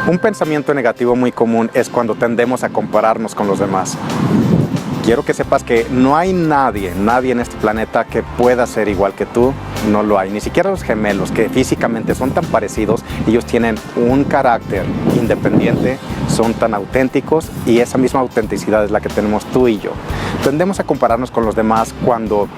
Un pensamiento negativo muy común es cuando tendemos a compararnos con los demás. Quiero que sepas que no hay nadie en este planeta que pueda ser igual que tú, no lo hay. Ni siquiera los gemelos, que físicamente son tan parecidos, ellos tienen un carácter independiente, son tan auténticos y esa misma autenticidad es la que tenemos tú y yo. Tendemos a compararnos con los demás cuando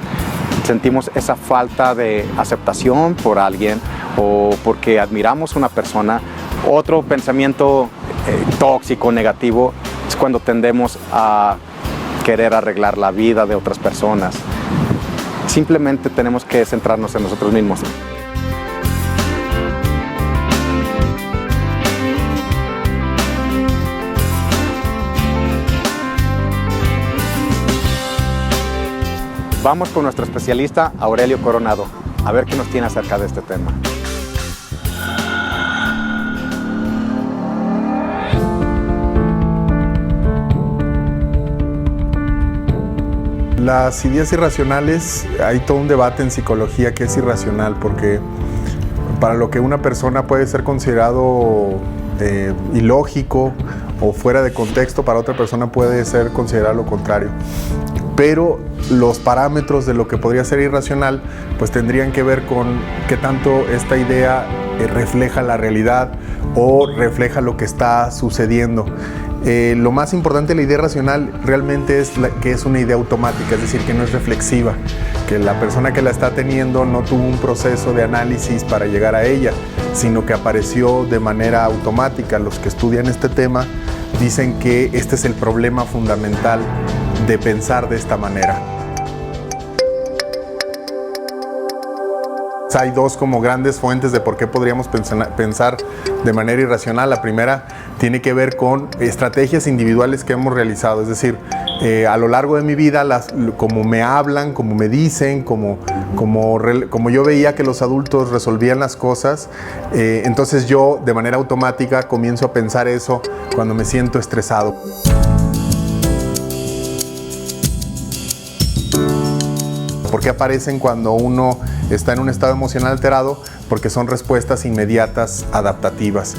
sentimos esa falta de aceptación por alguien o porque admiramos a una persona. Otro pensamiento tóxico, negativo, es cuando tendemos a querer arreglar la vida de otras personas. Simplemente tenemos que centrarnos en nosotros mismos. Vamos con nuestro especialista Aurelio Coronado, a ver qué nos tiene acerca de este tema. Las ideas irracionales, hay todo un debate en psicología que es irracional, porque para lo que una persona puede ser considerado ilógico o fuera de contexto, para otra persona puede ser considerado lo contrario. Pero los parámetros de lo que podría ser irracional pues tendrían que ver con qué tanto esta idea refleja la realidad o refleja lo que está sucediendo. Lo más importante de la idea racional realmente es que es una idea automática, es decir, que no es reflexiva, que la persona que la está teniendo no tuvo un proceso de análisis para llegar a ella, sino que apareció de manera automática. Los que estudian este tema dicen que este es el problema fundamental de pensar de esta manera. Hay dos como grandes fuentes de por qué podríamos pensar de manera irracional. La primera tiene que ver con estrategias individuales que hemos realizado, es decir, a lo largo de mi vida, como me hablan, como me dicen, como yo veía que los adultos resolvían las cosas, entonces yo de manera automática comienzo a pensar eso cuando me siento estresado. ¿Por qué aparecen cuando uno está en un estado emocional alterado? Porque son respuestas inmediatas adaptativas.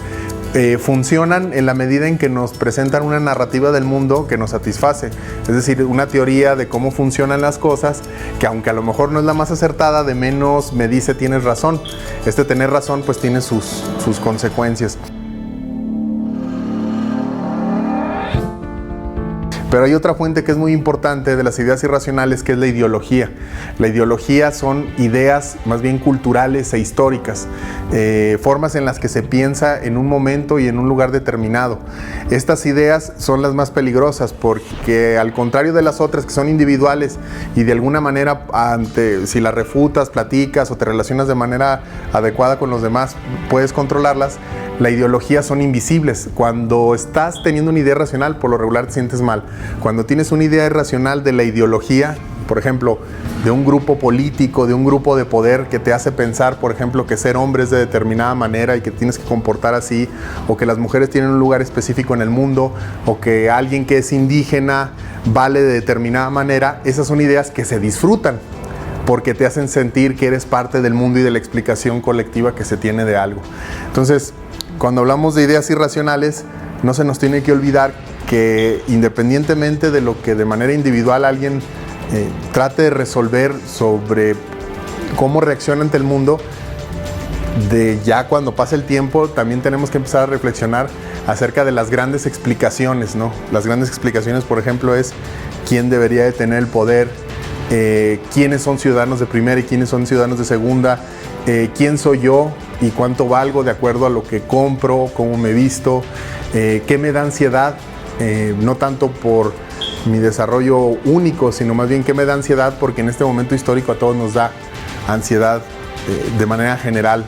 Funcionan en la medida en que nos presentan una narrativa del mundo que nos satisface, es decir, una teoría de cómo funcionan las cosas, que aunque a lo mejor no es la más acertada, de menos me dice tienes razón. Tener razón pues tiene sus consecuencias. Pero hay otra fuente que es muy importante de las ideas irracionales, que es la ideología. La ideología son ideas más bien culturales e históricas, formas en las que se piensa en un momento y en un lugar determinado. Estas ideas son las más peligrosas porque, al contrario de las otras que son individuales y de alguna manera, si las refutas, platicas o te relacionas de manera adecuada con los demás, puedes controlarlas. La ideología son invisibles. Cuando estás teniendo una idea racional, por lo regular te sientes mal. Cuando tienes una idea irracional de la ideología, por ejemplo, de un grupo político, de un grupo de poder que te hace pensar, por ejemplo, que ser hombre es de determinada manera y que tienes que comportar así, o que las mujeres tienen un lugar específico en el mundo, o que alguien que es indígena vale de determinada manera, esas son ideas que se disfrutan porque te hacen sentir que eres parte del mundo y de la explicación colectiva que se tiene de algo. Entonces, cuando hablamos de ideas irracionales, no se nos tiene que olvidar que, independientemente de lo que de manera individual alguien trate de resolver sobre cómo reacciona ante el mundo, ya cuando pasa el tiempo también tenemos que empezar a reflexionar acerca de las grandes explicaciones, ¿no? Las grandes explicaciones, por ejemplo, es quién debería de tener el poder, quiénes son ciudadanos de primera y quiénes son ciudadanos de segunda, quién soy yo y cuánto valgo de acuerdo a lo que compro, cómo me visto, qué me da ansiedad, no tanto por mi desarrollo único, sino más bien qué me da ansiedad porque en este momento histórico a todos nos da ansiedad de manera general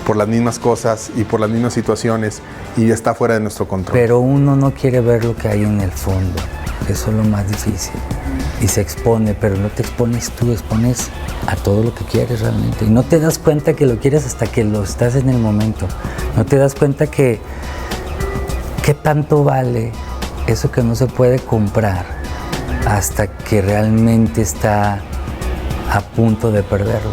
por las mismas cosas y por las mismas situaciones y está fuera de nuestro control. Pero uno no quiere ver lo que hay en el fondo, eso es lo más difícil. Y se expone, pero no te expones tú, expones a todo lo que quieres realmente. Y no te das cuenta que lo quieres hasta que lo estás en el momento. No te das cuenta que qué tanto vale eso que no se puede comprar hasta que realmente está a punto de perderlo.